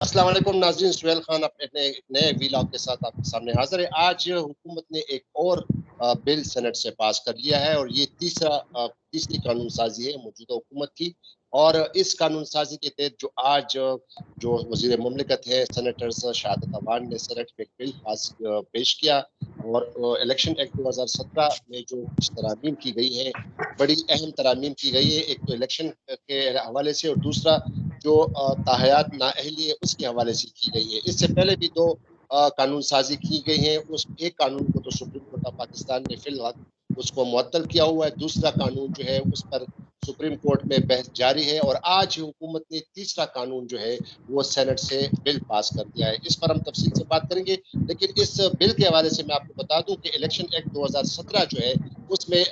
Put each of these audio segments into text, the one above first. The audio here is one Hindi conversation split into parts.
अस्सलाम वालेकुम नाज़रीन, सुहेल खान अपने एक नए वीलॉग के साथ आपके सामने हाज़िर है। आज हुकूमत ने एक और बिल सेनेट से पास कर लिया है और ये तीसरी कानून साज़ी है मौजूदा हुकूमत की। और इस कानून साज़ी के तहत जो वज़ीर मुमलिकत है सेनेटर्स शहादत अवान ने सेनेट में एक बिल पेश किया। और इलेक्शन एक्ट 2017 में जो कुछ तरामीम की गई हैं, बड़ी अहम तरामीम की गई है। एक तो इलेक्शन के हवाले से और दूसरा जो ताहयात नाअहली है उसके हवाले से की गई है। इससे पहले भी 2 कानून साज़ी की गई है। उस एक कानून को तो सुप्रीम कोर्ट ऑफ पाकिस्तान ने फ़िलहाल उसको मुअत्तल किया हुआ है। दूसरा कानून जो है उस पर सुप्रीम कोर्ट में बहस जारी है और आज हुकूमत ने तीसरा कानून जो है वो सेनेट से बिल पास कर दिया है। इस पर हम तफ़सील से बात करेंगे। लेकिन इस बिल के हवाले से मैं आपको बता दूँ कि इलेक्शन एक्ट 2017 जो है उसमें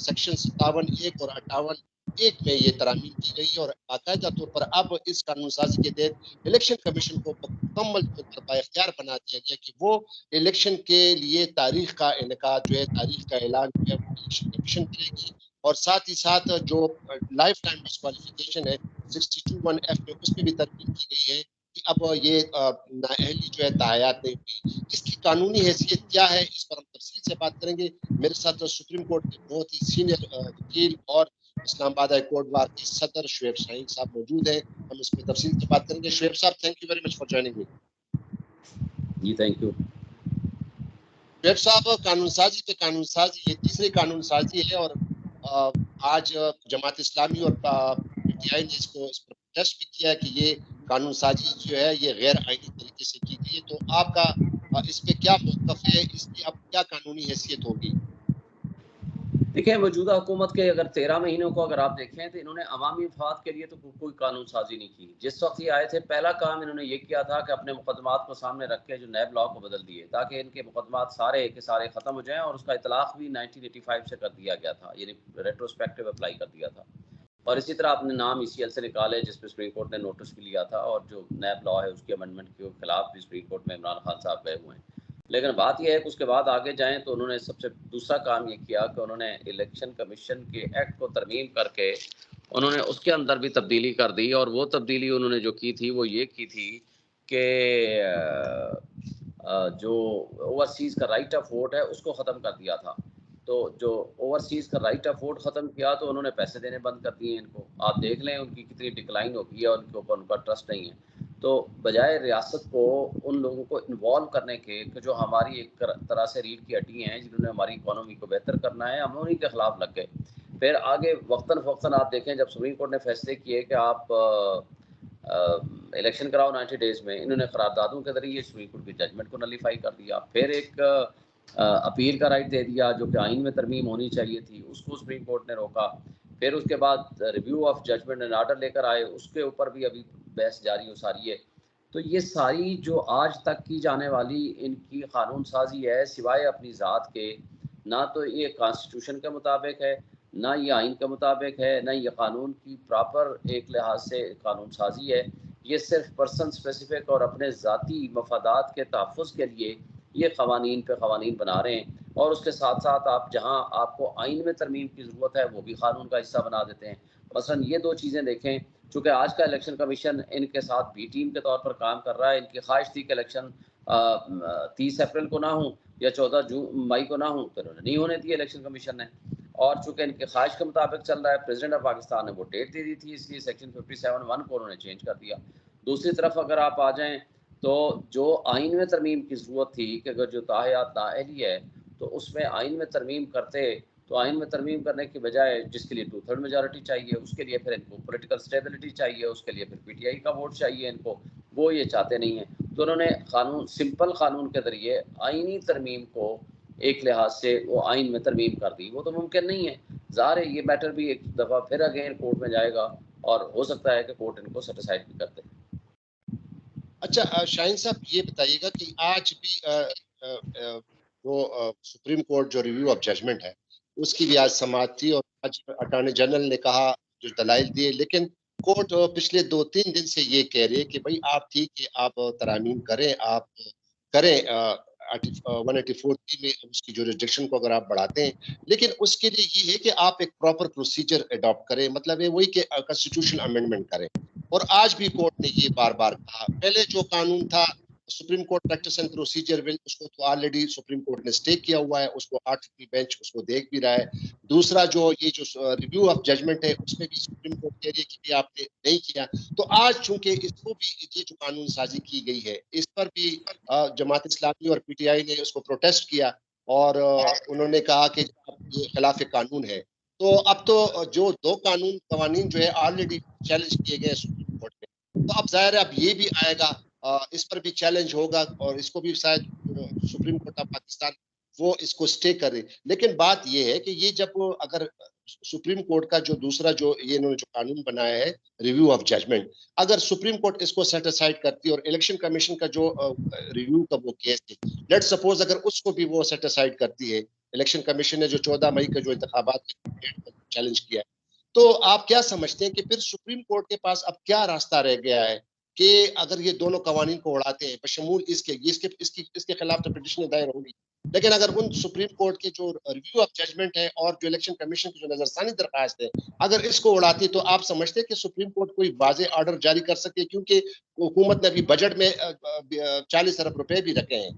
सेक्शन 57 1 और 58 एक में ये तरामीम की गई है और बाकायदा तौर पर अब इस कानून साजी के तहत इलेक्शन कमीशन को मुकम्मल तौर पर बाइख्तियार बना दिया गया कि वो इलेक्शन के लिए तारीख का इनका जो है तारीख का ऐलान जो है वो इलेक्शन कमीशन करेगी। और साथ ही साथ जो लाइफ टाइम डिस्क्वालिफिकेशन है 62(1)(f में उसमें भी तरमीम की गई है कि अब ये नाअहली जो है ताहयात नहीं होगी। इसकी कानूनी हैसियत क्या है, इस पर हम तफसील से बात करेंगे। मेरे साथ सुप्रीम कोर्ट के बहुत ही सीनियर वकील और इस्लामाबाद हाई कोर्ट बार के सदर शुएब शाहीन साहब मौजूद हैं। हम इस पे तफसील से बात करेंगे। शुएब साहब, thank you very much for joining me. जी थैंक यू। शुएब साहब, कानून साजी पे कानून साजी, ये तीसरी कानून साजी है और आज जमात इस्लामी और पीटीआई ने इस पर प्रोटेस्ट भी किया है कि ये कानून साजी जो है ये गैर आईनी तरीके से की गई है। तो आपका इस पे क्या मौक़िफ़ है? इसकी अब क्या कानूनी हैसियत होगी? देखिए, मौजूदा हुकूमत के अगर 13 महीनों को अगर आप देखें तो इन्होंने अवामी मफ़ाद के लिए तो कोई कानून साज़ी नहीं की। जिस वक़्त ये आए थे पहला काम इन्होंने ये किया था कि अपने मुकदमात को सामने रख के जो नैब लॉ को बदल दिए ताकि इनके मुकदमात सारे के सारे ख़त्म हो जाएँ और उसका इतलाक़ भी 1985 से कर दिया गया था, यानी रेट्रोस्पेक्टिव अप्लाई कर दिया था। और इसी तरह अपने नाम ईसीएल से निकाले जिस पे सुप्रीम कोर्ट ने नोटिस भी लिया था और जो नैब लॉ है उसके अमेंडमेंट के खिलाफ भी सुप्रीम कोर्ट में इमरान खान साहब गए हुए हैं। लेकिन बात यह है कि उसके बाद आगे जाएँ तो उन्होंने सबसे दूसरा काम ये किया कि उन्होंने इलेक्शन कमीशन के एक्ट को तरमीम करके उन्होंने उसके अंदर भी तब्दीली कर दी और वो तब्दीली उन्होंने जो की थी वो ये की थी कि जो ओवरसीज़ का राइट ऑफ वोट है उसको ख़त्म कर दिया था। तो जो ओवरसीज़ का राइट ऑफ वोट ख़त्म किया तो उन्होंने पैसे देने बंद कर दिए इनको। आप देख लें उनकी कितनी डिक्लाइन हो गई है, उनके ऊपर उनका ट्रस्ट नहीं है। तो बजाय रियासत को उन लोगों को इन्वॉल्व करने के कि जो हमारी एक तरह से रीढ़ की हड्डी हैं जिन्होंने हमारी इकोनॉमी को बेहतर करना है, हम उन्हीं के खिलाफ लग गए। फिर आगे वक्तन आप देखें जब सुप्रीम कोर्ट ने फैसले किए कि आप इलेक्शन कराओ 90 डेज़ में, इन्होंने करारदादों के ज़रिए सुप्रीम कोर्ट की जजमेंट को नलीफाई कर दिया। फिर एक अपील का राइट दे दिया जो कि आइन में तरमीम होनी चाहिए थी, उसको सुप्रीम कोर्ट ने रोका। फिर उसके बाद review of judgment and order लेकर आए, उसके ऊपर भी अभी बहस जारी हो सारी है। तो ये सारी जो आज तक की जाने वाली इनकी कानून साजी है सिवाय अपनी ज़ात के, ना तो ये कॉन्स्टिट्यूशन के मुताबिक है, ना ये आइन के मुताबिक है, ना ये कानून की प्रॉपर एक लिहाज से कानून साजी है। ये सिर्फ पर्सन स्पेसिफिक और अपने ज़ाती मफादात के तहफ़्फ़ुज़ के लिए ये क़वानीन पे क़वानीन बना रहे हैं और उसके साथ साथ आप जहाँ आपको आइन में तरमीम की ज़रूरत है वो भी कानून का हिस्सा बना देते हैं। मसलन ये 2 चीज़ें देखें, चूँकि आज का इलेक्शन कमीशन इनके साथ बी टीम के तौर पर काम कर रहा है। इनकी ख्वाहिश थी कि इलेक्शन 30 अप्रैल को ना हो या 14 मई को ना हो, तो इन्होंने नहीं होने दिए इलेक्शन कमीशन ने। और चूँकि इनकी ख्वाहिश के मुताबिक चल रहा है, प्रेसिडेंट ऑफ पाकिस्तान ने वो डेट दे दी थी, इसलिए सेक्शन 57(1) को उन्होंने चेंज कर दिया। दूसरी तरफ अगर आप आ जाएँ तो जो आइन में तरमीम की ज़रूरत थी कि अगर जो ताहयात नाअहली है तो उसमें आइन में तरमीम करते, तो आइन में तरमीम करने की बजाय जिसके लिए 2/3 मेजॉरिटी चाहिए, उसके लिए फिर इनको पॉलिटिकल स्टेबिलिटी चाहिए, उसके लिए फिर पीटीआई का वोट चाहिए इनको, वो ये चाहते नहीं हैं। तो उन्होंने कानून सिंपल कानून के ज़रिए आइनी तरमीम को एक लिहाज से वो आइन में तरमीम कर दी। वो तो मुमकिन नहीं है। ज़ाहिर है ये मैटर भी एक दफ़ा फिर अगेन कोर्ट में जाएगा और हो सकता है कि कोर्ट इनको सेटिस्फाइड भी कर दे। अच्छा, शाहीन साहब ये बताइएगा कि आज भी सुप्रीम कोर्ट जो रिव्यू ऑफ जजमेंट है उसकी भी आज समाअत थी और आज अटॉर्नी जनरल ने कहा, जो दलाइल दिए, लेकिन कोर्ट पिछले 2-3 दिन से ये कह रही है कि भाई आप ठीक है, आप तरामीम करें, आप करें 184 में उसकी जुरिस्डिक्शन को अगर आप बढ़ाते हैं, लेकिन उसके लिए ये है कि आप एक प्रॉपर प्रोसीजर अडॉप्ट करें, मतलब है वही कि कॉन्स्टिट्यूशन अमेंडमेंट करें। और आज भी कोर्ट ने ये बार बार कहा। पहले जो कानून था supreme court practice and procedure bill, उसको तो ऑलरेडी सुप्रीम कोर्ट ने स्टे किया हुआ है, उसको आर्टिकल बेंच उसको देख भी रहा है। दूसरा जो ये जो रिव्यू ऑफ जजमेंट है उसमें भी सुप्रीम कोर्ट कह रही है कि भी आपने नहीं किया। तो आज चूंकि इसको भी ये जो कानून साजी की गई है इस पर भी जमात इस्लामी और पीटीआई ने उसको प्रोटेस्ट किया और उन्होंने कहा कि ये खिलाफ कानून है। तो अब तो जो दो कवानीन जो है ऑलरेडी चैलेंज किए गए सुप्रीम कोर्ट में, तो अब जाहिर है अब ये भी आएगा, इस पर भी चैलेंज होगा और इसको भी शायद सुप्रीम कोर्ट ऑफ पाकिस्तान वो इसको स्टे करे। लेकिन बात ये है कि ये जब अगर सुप्रीम कोर्ट का जो दूसरा जो ये इन्होंने जो कानून बनाया है रिव्यू ऑफ जजमेंट, अगर सुप्रीम कोर्ट इसको सेटिसाइड करती है और इलेक्शन कमीशन का जो रिव्यू का वो केस है, लेट सपोज अगर उसको भी वो सेटिसाइड करती है, इलेक्शन कमीशन ने जो 14 मई का जो इंतखाबात चैलेंज किया है, तो आप क्या समझते हैं कि फिर सुप्रीम कोर्ट के पास अब क्या रास्ता रह गया है कि अगर ये दोनों कवानीन को उड़ाते हैं बशमूल इसके खिलाफ तो पिटिशन दायर होगी, लेकिन अगर उन सुप्रीम कोर्ट के जो रिव्यू ऑफ जजमेंट है और जो इलेक्शन कमीशन की जो नजरसानी दरखास्त है अगर इसको उड़ाती, तो आप समझते हैं कि सुप्रीम कोर्ट कोई वाजे ऑर्डर जारी कर सके, क्योंकि हुकूमत ने अभी बजट में 40 अरब रुपए भी रखे हैं।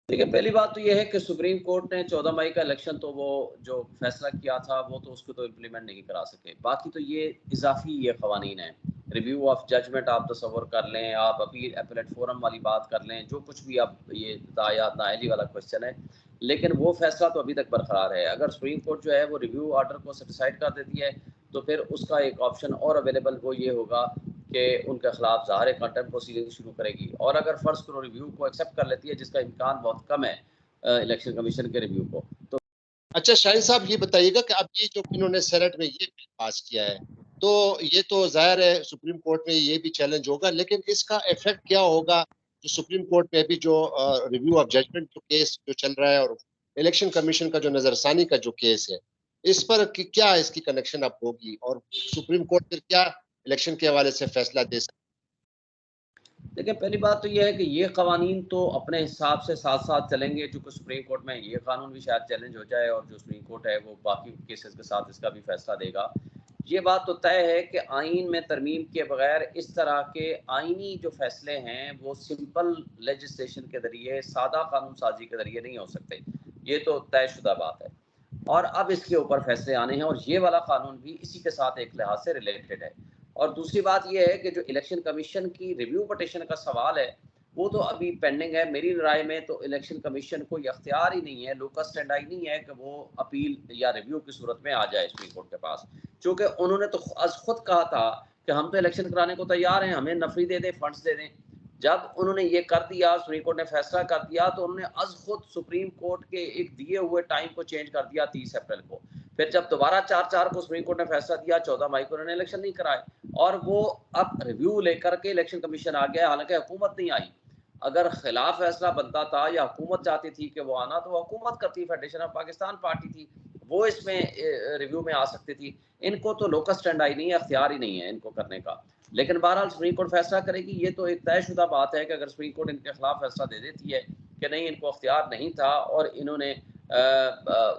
देखिए, पहली बात तो ये है कि सुप्रीम कोर्ट ने 14 मई का इलेक्शन तो वो जो फैसला किया था वो तो उसको तो इम्प्लीमेंट नहीं करा सके। बाकी तो ये इजाफी ये कवानीन है, रिव्यू ऑफ जजमेंट आप तसव्वुर कर लें, आप अपीलेट फोरम वाली बात कर लें, जो कुछ भी आप ये दायात नाअहली वाला क्वेश्चन है, लेकिन वो फैसला तो अभी तक बरकरार है। अगर सुप्रीम कोर्ट जो है वो रिव्यू ऑर्डर को सेटिसाइड कर देती है तो फिर उसका एक ऑप्शन और अवेलेबल वो ये होगा कि उनके खिलाफ ज़ाहिर कंटेम्प्ट प्रोसीडिंग शुरू करेगी। और अगर फ़र्ज़ करो रिव्यू को एक्सेप्ट कर लेती है, जिसका इम्कान बहुत कम है इलेक्शन कमीशन के रिव्यू को, तो अच्छा शाहीन साहब ये बताइएगा कि अब ये जो इन्होंने सेनेट में ये बिल पास किया है, तो ये तो जाहिर है सुप्रीम कोर्ट में ये भी चैलेंज होगा, लेकिन इसका इफेक्ट क्या होगा जो सुप्रीम कोर्ट में भी जो रिव्यू ऑफ जजमेंट जो केस जो चल रहा है और इलेक्शन कमीशन का जो नजरसानी का जो केस है, इस पर क्या इसकी कनेक्शन अब होगी और सुप्रीम कोर्ट फिर क्या इलेक्शन के हवाले से फैसला दे सकती देखिए, पहली बात तो ये है कि ये कवानीन तो अपने हिसाब से साथ-साथ चलेंगे, चूँकि सुप्रीम कोर्ट में ये कानून भी शायद चैलेंज हो जाए और जो सुप्रीम कोर्ट है वो बाकी केसेस के साथ इसका भी फैसला देगा। ये बात तो तय है कि आइन में तरमीम के बगैर इस तरह के आइनी जो फैसले हैं वो सिंपल लेजिस्लेशन के ज़रिए, सादा कानून साज़ी के ज़रिए नहीं हो सकते। ये तो तयशुदा बात है। और अब इसके ऊपर फैसले आने हैं और ये वाला कानून भी इसी के साथ एक लिहाज से रिलेटेड है। और दूसरी बात ये है कि जो इलेक्शन कमीशन की रिव्यू पिटीशन का सवाल है वो तो अभी पेंडिंग है। मेरी राय में तो इलेक्शन कमीशन को ये अख्तियार ही नहीं है, लोकस स्टैंडाई नहीं है कि वो अपील या रिव्यू की सूरत में आ जाए सुप्रीम कोर्ट के पास, क्योंकि उन्होंने तो आज खुद कहा था कि हम तो इलेक्शन कराने को तैयार हैं, हमें नफरी दे दें, फंड्स दे दें। जब उन्होंने ये कर दिया, सुप्रीम कोर्ट ने फैसला कर दिया, तो उन्होंने आज खुद सुप्रीम कोर्ट के एक दिए हुए टाइम को चेंज कर दिया 30 अप्रैल को। फिर जब दोबारा 4-4 को सुप्रीम कोर्ट ने फैसला दिया, 14 मई को उन्होंने इलेक्शन नहीं कराए और वो अब रिव्यू लेकर के इलेक्शन कमीशन आ गया, हालांकि हुकूमत नहीं आई। अगर खिलाफ फैसला बनता था या हुकूमत चाहती थी कि वो आना, तो वो हुकूमत करती, फेडरेशन ऑफ पाकिस्तान पार्टी थी, वो इसमें रिव्यू में आ सकती थी। इनको तो लोकस स्टैंडाई नहीं है, अख्तियार ही नहीं है इनको करने का। लेकिन बहरहाल सुप्रीम कोर्ट फैसला करेगी। ये तो एक तयशुदा बात है कि अगर सुप्रीम कोर्ट इनके खिलाफ फैसला दे देती है कि नहीं, इनको अख्तियार नहीं था और इन्होंने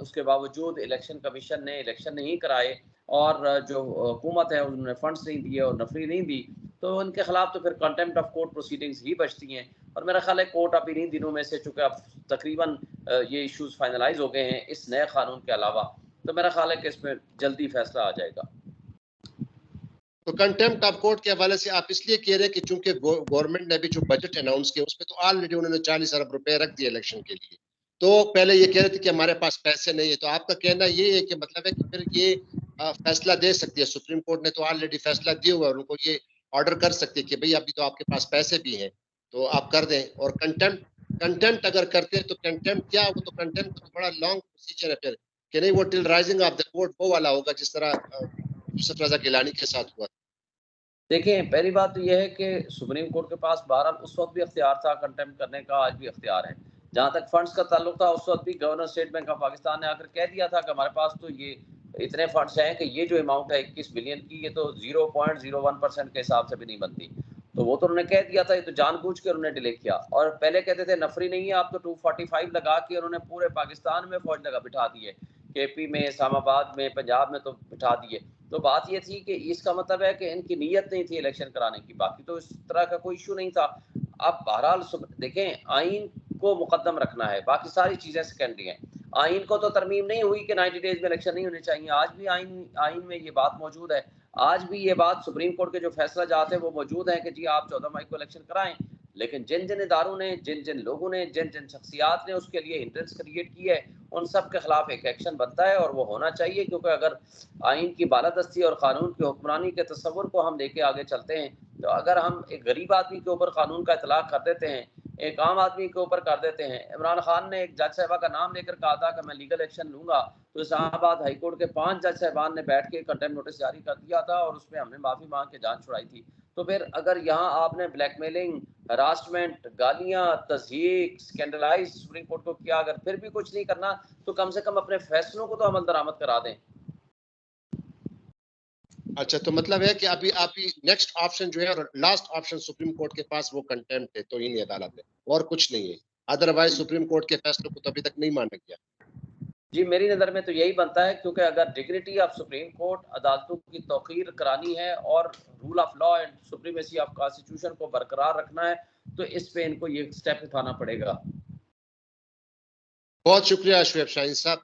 उसके बावजूद इलेक्शन कमीशन ने इलेक्शन नहीं कराए और जो हुकूमत है उन्होंने फंड्स नहीं दिए और नफरी नहीं दी, तो इनके खिलाफ तो फिर कंटेम्प्ट ऑफ कोर्ट प्रोसीडिंग्स ही बचती हैं। और मेरा ख्याल है कोर्ट अब इन्हीं दिनों में से, चूँकि अब तकरीबन ये इश्यूज़ फाइनलाइज हो गए हैं इस नए कानून के अलावा, तो मेरा ख्याल है कि इसमें जल्दी फैसला आ जाएगा। तो कंटेम्प्ट ऑफ कोर्ट के हवाले से आप इसलिए कह रहे हैं कि चूंकि गवर्नमेंट ने भी जो बजट अनाउंस किया उसमें तो ऑलरेडी उन्होंने 40 अरब रुपए रख दिए इलेक्शन के लिए, तो पहले ये कह रहे थे कि हमारे पास पैसे नहीं है, तो आपका कहना ये है कि मतलब है कि फिर ये फैसला दे सकती है सुप्रीम कोर्ट ने, तो ऑलरेडी फैसला दिया हुआ है, उनको ये ऑर्डर कर सकती है कि भाई अभी तो आपके पास पैसे भी हैं तो आप कर दें। और कंटेम्प्ट कंटेम्प्ट अगर करते हैं तो कंटेम्प्ट क्या, वो तो कंटेम्प्ट तो बड़ा लॉन्ग प्रोसीजर है फिर, कि नहीं वो till rising of the court वो वाला होगा जिस तरह यूसुफ रजा गिलानी के साथ हुआ। देखिए, पहली बात तो ये है कि सुप्रीम कोर्ट के पास बहरहाल उस वक़्त भी अख्तियार था कंटेम्प्ट करने का, आज भी अख्तियार है। जहाँ तक फंड्स का ताल्लुक था, उस वक़्त भी governor state bank of Pakistan ने आकर कह दिया था कि हमारे पास तो ये इतने फंड्स हैं कि ये जो अमाउंट है 21 बिलियन की, ये तो 0.01% के हिसाब से भी नहीं बनती। तो वो तो उन्होंने कह दिया था, ये तो जानबूझ के उन्होंने डिले किया। और पहले कहते थे नफरी नहीं है, आप तो 245 लगा के उन्होंने पूरे पाकिस्तान में फ़ौज लगा बिठा दी है। केपी में, इस्लामाबाद में, पंजाब में तो बिठा दिए। तो बात ये थी कि इसका मतलब है कि इनकी नीयत नहीं थी इलेक्शन कराने की, बाकी तो इस तरह का कोई इशू नहीं था। अब बहरहाल देखें, आइन को मुकद्दम रखना है, बाकी सारी चीज़ें सेकेंडरी हैं। आइन को तो तरमीम नहीं हुई कि 90 डेज़ में इलेक्शन नहीं होने चाहिए, आज भी आइन आइन में ये बात मौजूद है। आज भी ये बात सुप्रीम कोर्ट के जो फैसला जाते हैं वो मौजूद है कि जी आप 14 मई को इलेक्शन कराएँ। लेकिन जिन-जिन इदारों ने, जिन-जिन लोगों ने, जिन-जिन शख्सियात ने उसके लिए हिंड्रेंस क्रिएट की है, उन सब के खिलाफ एक एक्शन बनता है और वो होना चाहिए, क्योंकि अगर आइन की बालादस्ती और कानून की हुक्मरानी के तस्वुर को हम लेके आगे चलते हैं, तो अगर हम एक गरीब आदमी के ऊपर कानून का इतलाक कर देते हैं, एक आम आदमी के ऊपर कर देते हैं। इमरान खान ने एक जज साहिबा का नाम लेकर कहा था कि मैं लीगल एक्शन लूँगा, तो इस्लामाबाद हाई कोर्ट के 5 जज साहिबान ने बैठ के कंटेम्प्ट नोटिस जारी कर दिया था और उसमें हमने माफ़ी माँग के जान छुड़ाई थी। तो फिर अगर यहाँ आपने ब्लैकमेलिंग, हरासमेंट, गालियाँ, तज़यीक, स्कैंडलाइज़ सुप्रीम कोर्ट को किया, अगर फिर भी कुछ नहीं करना, तो कम से कम अपने फैसलों को तो अमल दरामद करा दें। अच्छा, तो मतलब है कि अभी नेक्स्ट ऑप्शन जो है और लास्ट ऑप्शन सुप्रीम कोर्ट के पास वो कंटेम्प्ट है तौहीन अदालत है और कुछ नहीं है। अदरवाइज सुप्रीम कोर्ट के फैसलों को तो अभी तक नहीं माना गया। जी, मेरी नज़र में तो यही बनता है, क्योंकि अगर डिग्निटी ऑफ सुप्रीम कोर्ट, अदालतों की तौक़ीर करानी है और rule of law and supremacy of constitution को बरकरार रखना है, तो इस पे इनको ये स्टेप उठाना पड़ेगा। बहुत शुक्रिया शुएब शाहीन साहब।